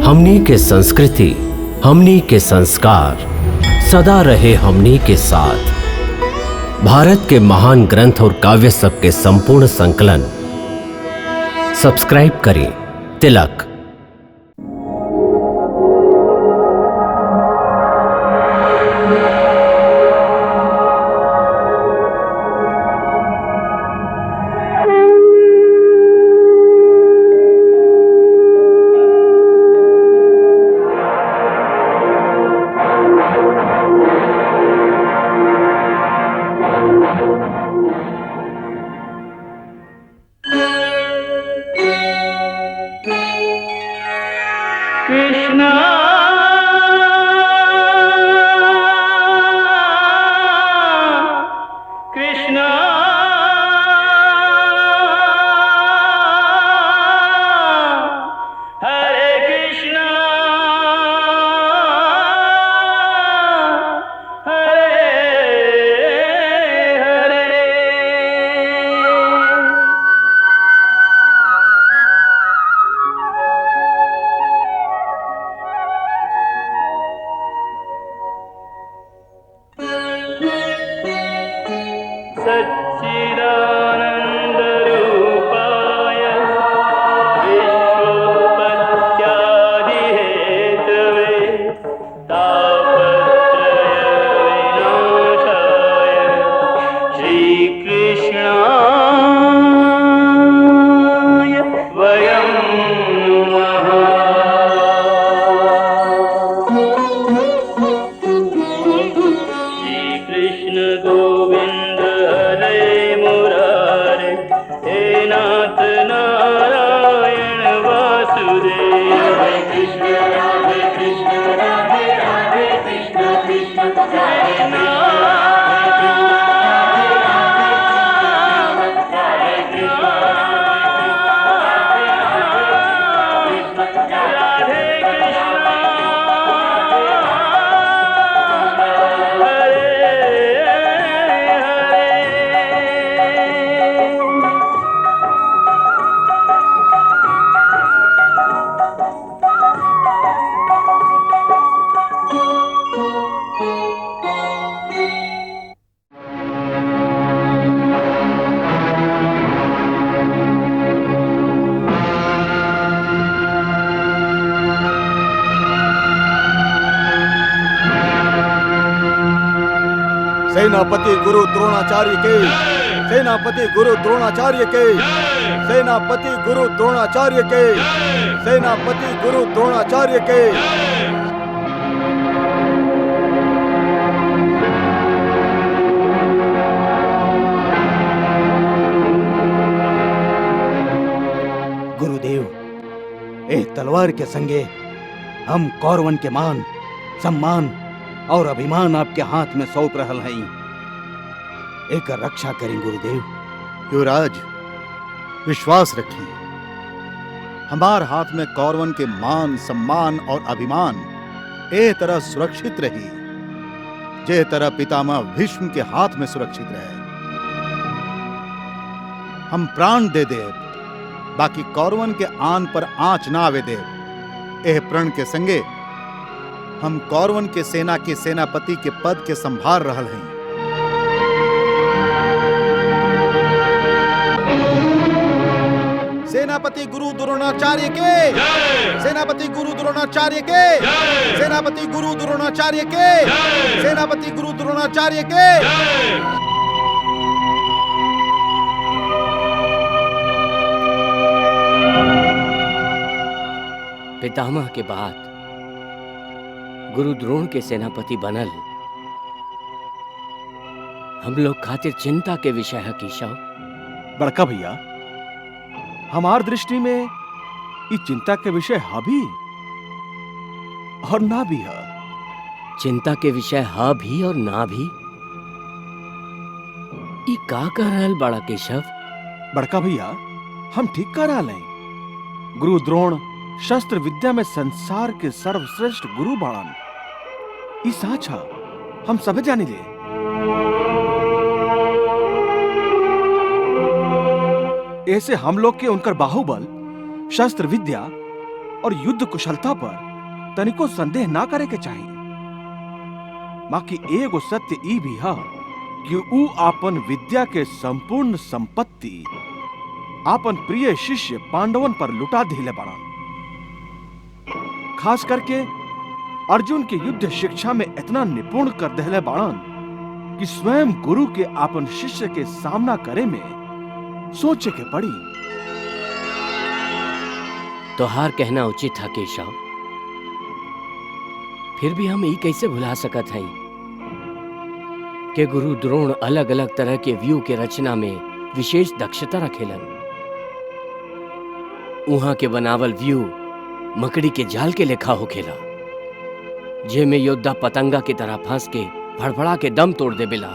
हमनी के संस्कृति, हमनी के संस्कार सदा रहे हमनी के साथ। भारत के महान ग्रंथ और काव्य सब के संपूर्ण संकलन सब्सक्राइब करें तिलक। कृष्णा कृष्णा हरे कृष्णा हरे हरे। सच्चिदानन्दरूपाय विश्वोत्पत्त्यादिहेतवे तापत्रयविनाशाय श्रीकृष्णाय वयं नमः। श्रीकृष्ण गोविंद हरे मुरारे, हे नाथ नारायण वासुदेव। हरे कृष्ण राधे राधे कृष्ण कृष्ण हरे सेनापति गुरु द्रोणाचार्य के, सेनापति गुरु द्रोणाचार्य के, सेनापति गुरु द्रोणाचार्य के, सेनापति गुरु द्रोणाचार्य के। गुरुदेव, ए तलवार के संगे हम कौरवन के मान, सम्मान और अभिमान आपके हाथ में सौंप रहल हई। एक रक्षा करें गुरुदेव। युवराज, विश्वास रखिए, हमार हाथ में कौरवन के मान, सम्मान और अभिमान ए तरह सुरक्षित रही जे तरह पितामह भीष्म के हाथ में सुरक्षित रहे। हम प्राण दे देव, बाकी कौरवन के आन पर आंच ना आवे देव। एह प्रण के संगे हम कौरवन के सेना के सेनापति के पद के संभाल रहल हैं। सेनापति गुरु द्रोणाचार्य के, सेनापति गुरु द्रोणाचार्य के, सेनापति गुरु द्रोणाचार्य के, सेनापति गुरु द्रोणाचार्य के। पितामह के बाद गुरु द्रोण के सेनापति बनल हम लोग खातिर चिंता के विषय है केशव। बड़का भैया, हमार दृष्टि में ये चिंता के विषय हा भी और ना भी है। चिंता के विषय हा भी और ना भी, ये का कह रहल बड़ा केशव? बड़का भैया, हम ठीक कर रहा हैं। गुरु द्रोण शस्त्र विद्या में संसार के सर्वश्रेष्ठ गुरु बाणन। ई साच हा, हम सब जानी ले। ऐसे हम लोग के उनकर बाहुबल, शस्त्र विद्या और युद्ध कुशलता पर तनिको संदेह ना करे के चाहिए। बाकी एगो सत्य ई भी है कि ऊ आपन विद्या के संपूर्ण संपत्ति आपन प्रिय शिष्य पांडवन पर लुटा दिले बड़न। खास करके अर्जुन के युद्ध शिक्षा में इतना निपुण कर दिले बड़न कि स्वयं गुरु के आपन शिष्य के सामना करे में सोचे के पड़ी। तोहार कहना उचित था केशव, फिर भी हम ये कैसे भुला सकत हई कि गुरु द्रोण अलग अलग तरह के व्यू के रचना में विशेष दक्षता रखेलन। उहाँ के बनावल व्यू मकड़ी के जाल के लेखा होखेला, जेमे योद्धा पतंगा की तरह फंस के फड़फड़ा के दम तोड़ दे बिला।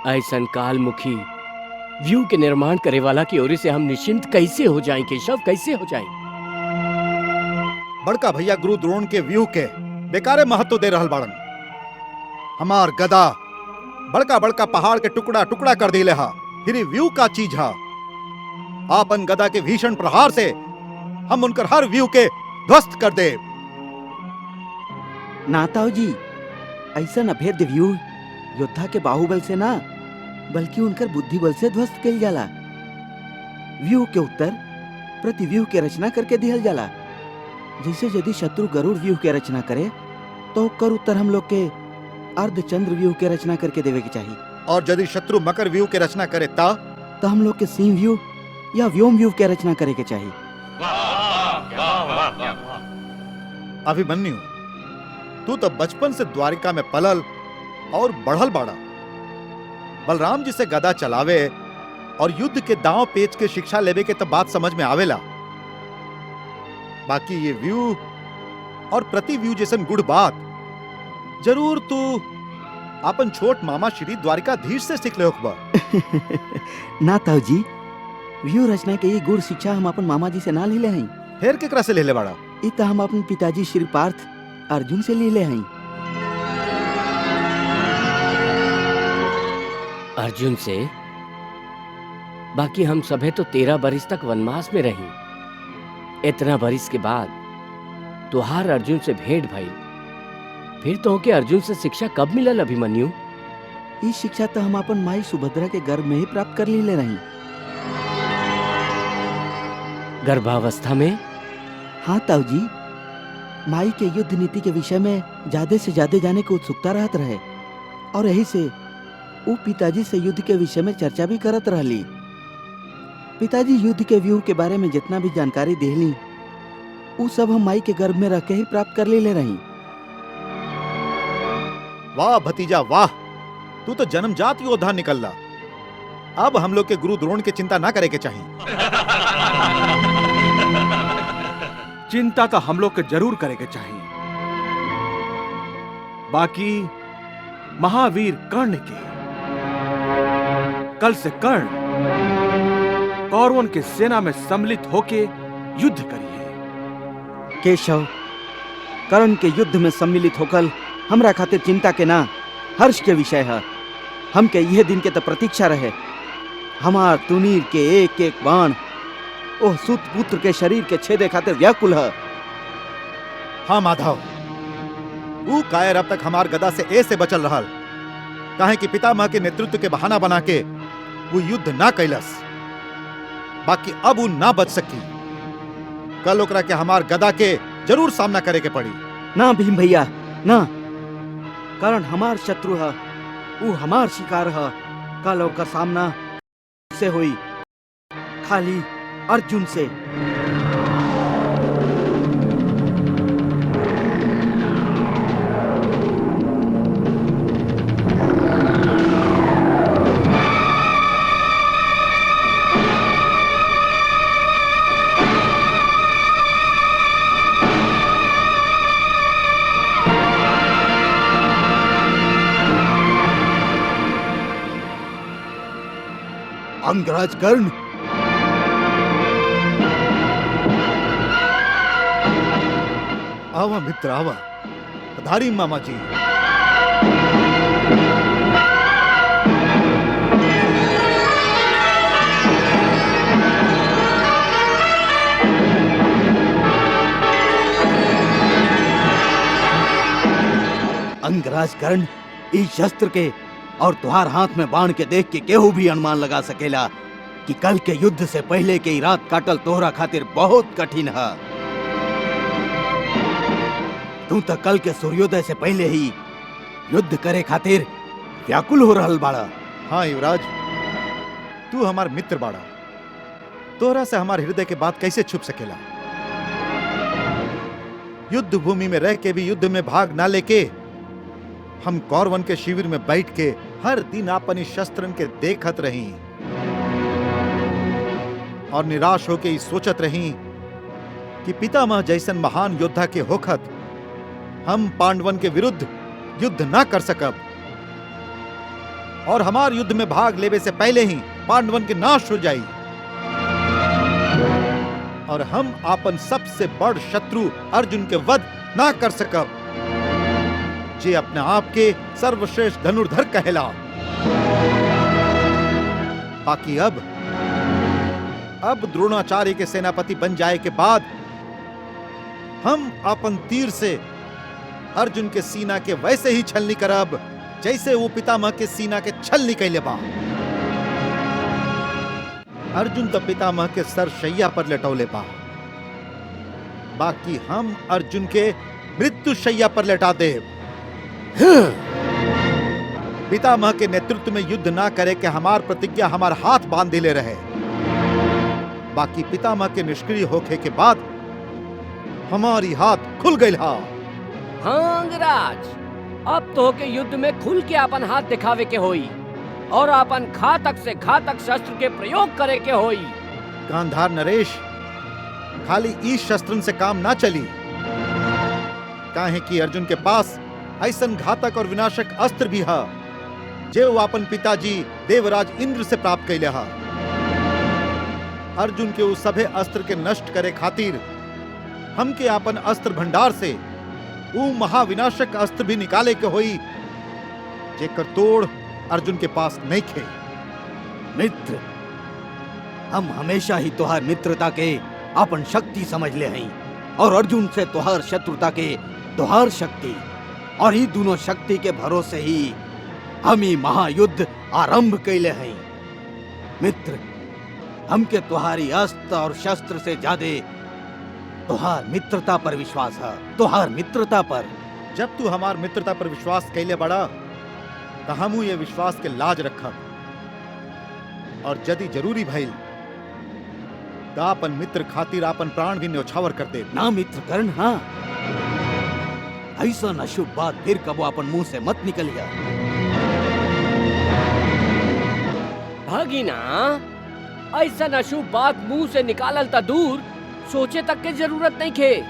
ऐसन कालमुखी व्यू के निर्माण करे वाला की ओर से हम निश्चिंत कैसे हो जाएं केशव, कैसे हो जाएं? बड़का भैया गुरु द्रोण के व्यू के बेकारे महत्व दे रहल बाड़न। हमार गदा बड़का बड़का पहाड़ के टुकड़ा टुकड़ा कर दिले हा, फिर व्यू का चीज हा। आपन गदा के भीषण प्रहार से हम उनकर हर व्यू के ध्वस्त कर दे। नाताओ जी, ऐसा अभेद्य व्यू योद्धा के बाहुबल से ना बल्कि उनकर बुद्धि बल से ध्वस्त कइल जाला। व्यू के उत्तर प्रति व्यू के रचना करके दिहल जाला। जैसे यदि शत्रु गरुड़ व्यू के रचना करे तो कर उत्तर हम लोग के अर्धचंद्र व्यू के रचना करके देवे के चाहिए। और यदि शत्रु मकर व्यू के रचना करे तो हम लोग के सिंह व्यू या व्योम व्यू के रचना करे के चाहिए। अभिमन्यु, तू तो बचपन से द्वारिका में पलल और बढ़ल बाड़ा। बलराम जी से गदा चलावे और युद्ध के दांव पेच के शिक्षा लेवे के तो बात समझ में आवेला। बाकी ये व्यू और प्रति व्यू जैसन गुड़ बात जरूर तू अपन छोट मामा श्री द्वारिकाधीश से सीख ले होखबा। ना ताऊ जी, व्यू रचना के ये गुड़ शिक्षा हम अपन मामा जी से ना ले हई। फिर केकरा से ले बाड़ा? ई तो हम अपन पिताजी श्री पार्थ अर्जुन से ले हई। अर्जुन से? बाकी हम सभे तो 13 बरिस तक वनवास में रही। इतना बरिस के बाद तुहार अर्जुन से भेंट भई, फिर तो के अर्जुन से शिक्षा कब मिलल अभिमन्यु? ये शिक्षा तो हम अपन माई सुभद्रा के गर्भ में ही प्राप्त कर ले रही। गर्भावस्था में? हाँ ताऊ जी, माई के युद्ध नीति के विषय में ज्यादा से ज्यादा जाने की उत्सुकता रहत रहे और यही से वो पिताजी से युद्ध के विषय में चर्चा भी करत रहली। पिताजी युद्ध के व्यूह के बारे में जितना भी जानकारी देली वो सब हम माई के गर्भ में रह के ही प्राप्त कर ले रही। वाह भतीजा वाह, तू तो जन्मजात योद्धा निकलला। अब हम लोग के गुरु द्रोण की चिंता ना करे के चाहिए। चिंता तो हम लोग के जरूर करे के चाहिए। बाकी महावीर कर्ण के कल से कर्ण कौरवन के सेना में सम्मिलित होके युद्ध करिए। केशव, कर्ण के युद्ध में सम्मिलित होकर हमरा खातिर चिंता के ना हर्ष के विषय है। हम के यह दिन के तो प्रतीक्षा रहे। हमार तुनीर के एक एक बाण ओह सुत पुत्र के शरीर के छेदे खातिर व्याकुल है। हाँ माधव, वो कायर अब तक हमार गदा से ए से बचल रहल, काहे कि पितामह के नेतृत्व के बहाना बना के वो युद्ध ना कैलस। बाकी अब वो ना बच सकी। कल ओकरा के हमार गदा के जरूर सामना करे के पड़ी। ना भीम भैया ना, कर्ण हमार शत्रु है, वो हमार शिकार है। कल ओकर सामना से हुई, खाली अर्जुन से। अंगराज कर्ण, आवा मित्र आवा, पधारी मामा जी। अंगराज कर्ण इस शस्त्र के और तुहार हाथ में बाण के देख के केहू भी अनुमान लगा सकेला कि कल के युद्ध से पहले के रात काटल तोहरा खातिर बहुत कठिन है। तू तो कल के सूर्योदय से पहले ही युद्ध करे खातिर व्याकुल हो रहल बाड़ा। हाँ युवराज, तू हमार मित्र बाड़ा, तोहरा से हमार हृदय के बात कैसे छुप सकेला। युद्ध भूमि में रह के भी युद्ध में भाग ना लेके हम कौरवन के शिविर में बैठ के हर दिन अपन इस शस्त्रन के देखत रही और निराश होके ही सोचत रही कि पितामह जैसन महान योद्धा के होखत हम पांडवन के विरुद्ध युद्ध ना कर सकब और हमार युद्ध में भाग लेवे से पहले ही पांडवन के नाश हो जाई और हम अपन सबसे बड़ शत्रु अर्जुन के वध ना कर सकब, जे अपने आप के सर्वश्रेष्ठ धनुर्धर कहला। बाकी अब द्रोणाचार्य के सेनापति बन जाए के बाद हम अपन तीर से अर्जुन के सीना के वैसे ही छलनी करब जैसे वो पितामह के सीना के छलनी कैले बा। अर्जुन तो पितामह के सर शैया पर लेटौले बा, बाकी हम अर्जुन के मृत्यु शैया पर लेटा देब। पितामह के नेतृत्व में युद्ध ना करे के हमार प्रतिज्ञा हमार हाथ बांध दिले रहे, बाकी पितामह के निष्क्रिय होखे के बाद हमारी हाथ खुल गई। हाँ अंगराज, अब तो के युद्ध में खुल के अपन हाथ दिखावे के होई और अपन घातक से घातक शस्त्र के प्रयोग करे के होई। गांधार नरेश, खाली इस शस्त्रन से काम ना चली, काहे कि अर्जुन के पास ऐसन घातक और विनाशक अस्त्र भी है जे वो अपन पिताजी देवराज इंद्र से प्राप्त कैले हा। अर्जुन के उस सभे अस्त्र के नष्ट करे खातिर हमके अपन अस्त्र भंडार से वो महाविनाशक अस्त्र भी निकाले के होई जेकर तोड़ अर्जुन के पास नहीं खे। मित्र, हम हमेशा ही तुहार मित्रता के अपन शक्ति समझ ले हई और अर्जुन से तुहार शत्रुता के तुहार शक्ति, और ये दोनों शक्ति के भरोसे ही हम ही महायुद्ध आरंभ कैले हई। मित्र, हमके तुहारी अस्त्र और शस्त्र से ज्यादा तुहार मित्रता पर विश्वास है, तुहार मित्रता पर। जब तू हमार मित्रता पर विश्वास कैले बड़ा तो हमू ये विश्वास के लाज रखब और यदि जरूरी भइल तो अपन मित्र खातिर अपन प्राण भी न्यौछावर कर दे। ना मित्र कर्ण, हाँ, ऐसा अशुभ बात फिर कबो अपन मुंह से मत निकलिया। भगिना, ऐसा अशुभ बात मुंह से निकालल ता दूर, सोचे तक के जरूरत नहीं खे।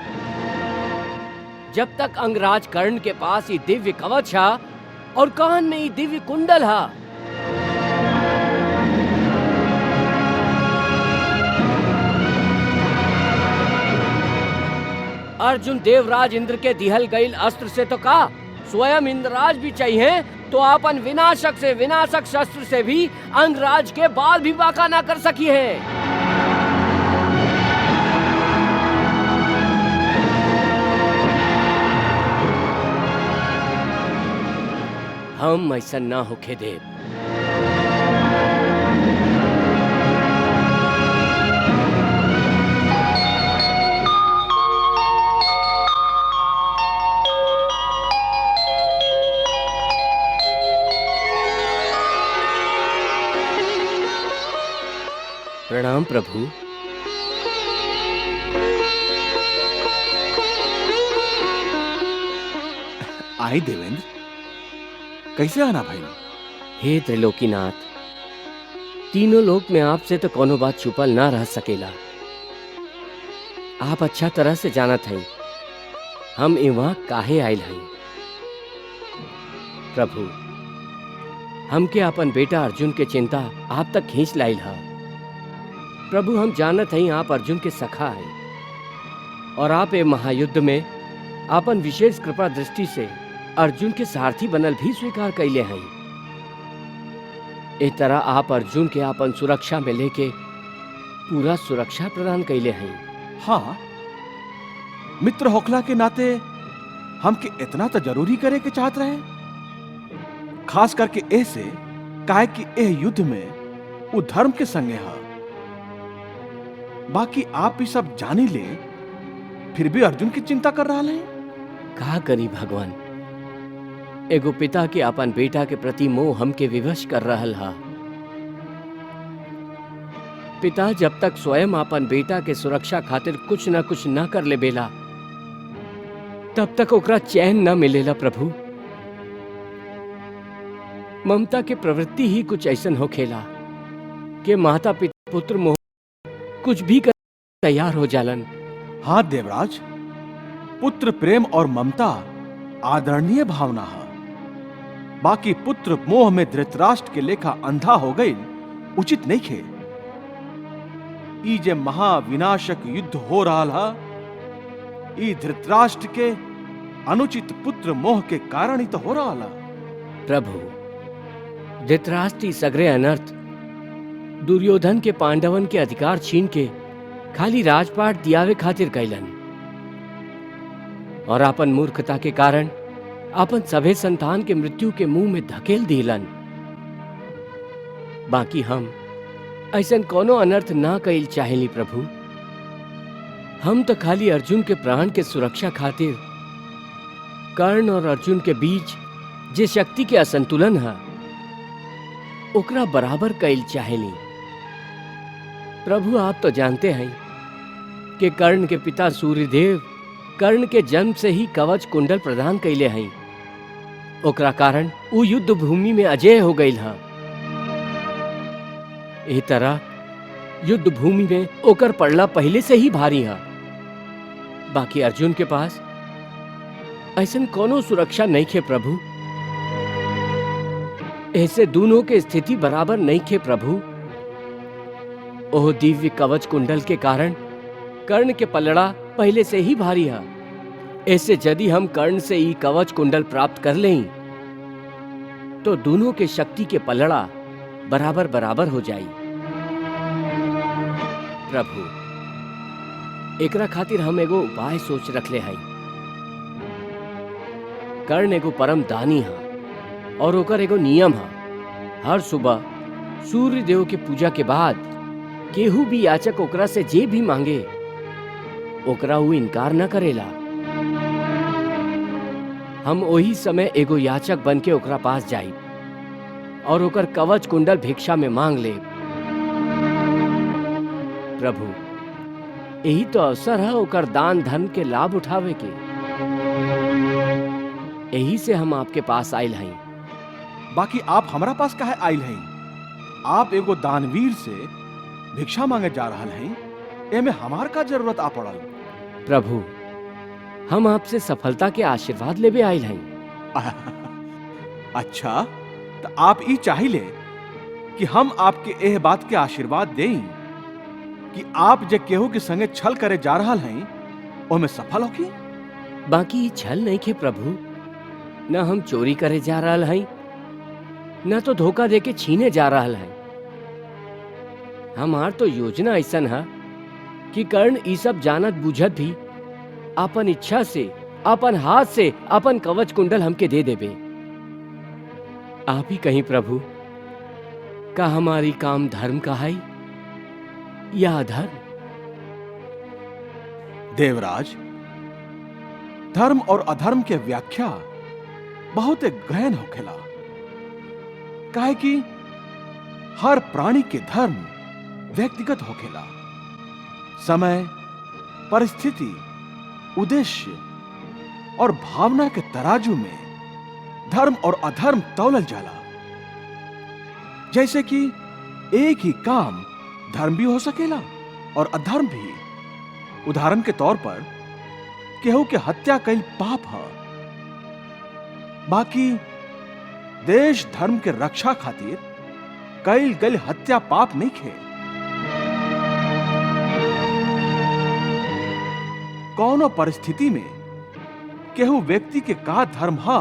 जब तक अंगराज कर्ण के पास ये दिव्य कवच है और कान में ये दिव्य कुंडल है, अर्जुन देवराज इंद्र के दिहल गईल अस्त्र से तो का स्वयं इंद्रराज भी चाहिए तो अपन विनाशक से विनाशक शस्त्र से भी अंगराज के बाल भी बाका ना कर सकी है। हम ऐसा ना होके देव। प्रणाम प्रभु। आई देवेंद्र, कैसे आना भाई? हे त्रिलोकीनाथ, तीनों लोक में आपसे तो कोनो बात छुपल ना रह सकेला। आप अच्छा तरह से जानत हैं हम इहाँ काहे आयल हैं। प्रभु, हमके अपन बेटा अर्जुन के चिंता आप तक खींच लाइल है। प्रभु, हम जानत हैं आप अर्जुन के सखा हैं और आप ए महायुद्ध में अपन विशेष कृपा दृष्टि से अर्जुन के सारथी बनल भी स्वीकार कैले हैं। ए तरह आप अर्जुन के अपन सुरक्षा में लेके पूरा सुरक्षा प्रदान कैले हैं। हाँ, मित्र होखला के नाते हमके इतना तो जरूरी करे के चाहत रहे, खास करके ऐसे काहे कि एह युद्ध में वो धर्म के संगे है। बाकी आप ही सब जानी ले, फिर भी अर्जुन की चिंता कर रहा है। का करी भगवान, एगो पिता के अपन बेटा के प्रति मोह हमके विवश कर रहल हा। पिता जब तक स्वयं अपन बेटा के सुरक्षा खातिर कुछ न कुछ न कर ले बेला, तब तक ओकरा चैन न मिलेला प्रभु। ममता के प्रवृत्ति ही कुछ ऐसन हो खेला कि माता पिता पुत्र मोह कुछ भी कर तैयार हो जालन। हाँ देवराज, पुत्र प्रेम और ममता आदरणीय भावना है। बाकी पुत्र मोह में धृतराष्ट्र के लेखा अंधा हो गई उचित नहीं खे। ई जे महाविनाशक युद्ध हो रहा है, ई धृतराष्ट्र के अनुचित पुत्र मोह के कारण ही तो हो रहा है। प्रभु, धृतराष्ट्र सगरे अनर्थ दुर्योधन के पांडवन के अधिकार छीन के खाली राजपाट दियावे खातिर कैलन, और अपन मूर्खता के कारण अपन सभे संतान के मृत्यु के मुंह में धकेल दिलन। बाकी हम ऐसन कोनो अनर्थ ना कैल चाहेली प्रभु। हम तो खाली अर्जुन के प्राण के सुरक्षा खातिर कर्ण और अर्जुन के बीच जे शक्ति के असंतुलन है ओकरा बराबर कैल चाहेली। प्रभु, आप तो जानते हैं कि कर्ण के पिता सूर्यदेव कर्ण के जन्म से ही कवच कुंडल प्रदान कैले हैं। ओकरा कारण वो युद्ध भूमि में अजेय हो गई है। एही तरह युद्ध भूमि में ओकर पड़ला पहले से ही भारी है। बाकी अर्जुन के पास ऐसन कोनो सुरक्षा नहीं खे प्रभु। ऐसे दोनों के स्थिति बराबर नहीं खे प्रभु। ओह दिव्य कवच कुंडल के कारण कर्ण के पलड़ा पहले से ही भारी है। ऐसे यदि हम कर्ण से ही कवच कुंडल प्राप्त कर लें तो दोनों के शक्ति के पलड़ा बराबर बराबर हो जाई। प्रभु, एकरा खातिर हम एगो उपाय सोच रखले हैं। कर्ण एगो परम दानी है और ओकर एगो नियम है, हर सुबह सूर्य देव के पूजा के बाद केहू भी याचक ओकरा से जे भी मांगे ओकरा वो इनकार न करेला। हम वही समय एगो याचक बन के ओकरा पास जाई और ओकर कवच कुंडल भिक्षा में मांग ले। प्रभु, यही तो अवसर है ओकर दान धर्म के लाभ उठावे के। यही से हम आपके पास आयल हैं। बाकी आप हमारा पास काहे आयल हैं? आप एगो दानवीर से भिक्षा मांगे जा रहा हैं, एमे हमार का जरूरत आ पड़ल? प्रभु, हम आपसे सफलता के आशीर्वाद लेवे आयल हैं। अच्छा, तो आप ई चाहिए कि हम आपके एह बात के आशीर्वाद दें कि आप जे केहू के संगे छल करे जा रहा हैं ओमे सफल होकी? बाकी छल नहीं खे प्रभु। न हम चोरी करे जा रहा हैं, न तो धोखा देके छीने जा रहा हैं। हमार तो योजना ऐसन है कि कर्ण ई सब जानत बुझत भी अपन इच्छा से अपन हाथ से अपन कवच कुंडल हमके दे देबे। आप ही कहीं प्रभु, का हमारी काम धर्म का है या अधर्म? देवराज, धर्म और अधर्म के व्याख्या बहुत गहन होखेला। काहे कि हर प्राणी के धर्म व्यक्तिगत होखेला। समय, परिस्थिति, उद्देश्य और भावना के तराजू में धर्म और अधर्म तौलल जाला। जैसे कि एक ही काम धर्म भी हो सकेला और अधर्म भी। उदाहरण के तौर पर केहू के हत्या कईल पाप है, बाकी देश धर्म के रक्षा खातिर कईल गईल हत्या पाप नहीं खे। कौनो परिस्थिति में केहू व्यक्ति के का धर्म हा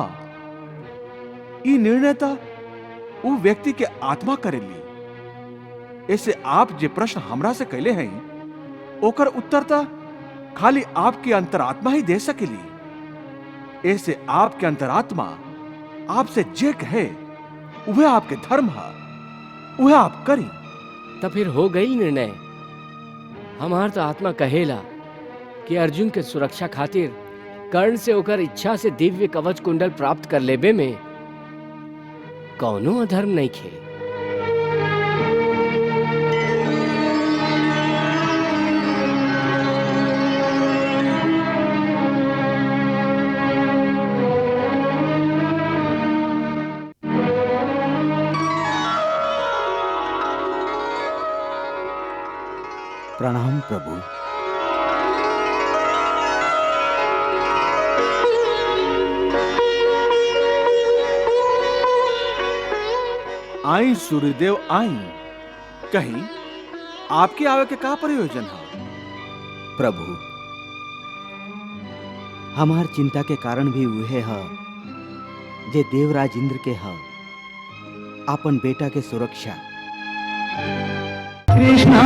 ई निर्णयता वो व्यक्ति के आत्मा करेली। ऐसे आप जे प्रश्न हमरा से कैले हैं ओकर उत्तर ता खाली आपकी अंतरात्मा ही दे सकेली। ऐसे आपके अंतरात्मा आपसे जे कहे वह आपके धर्म है, वह आप करी। तो फिर हो गई निर्णय। हमार तो आत्मा कहेला कि अर्जुन के सुरक्षा खातिर कर्ण से होकर इच्छा से दिव्य कवच कुंडल प्राप्त कर लेबे में कौनो अधर्म नहीं खे। प्रणाम प्रभु। आई सूर्यदेव आई, कहीं आपके आवे के का प्रयोजन है? प्रभु, हमार चिंता के कारण भी उहे है जे देवराज इंद्र के है अपन बेटा के सुरक्षा। कृष्णा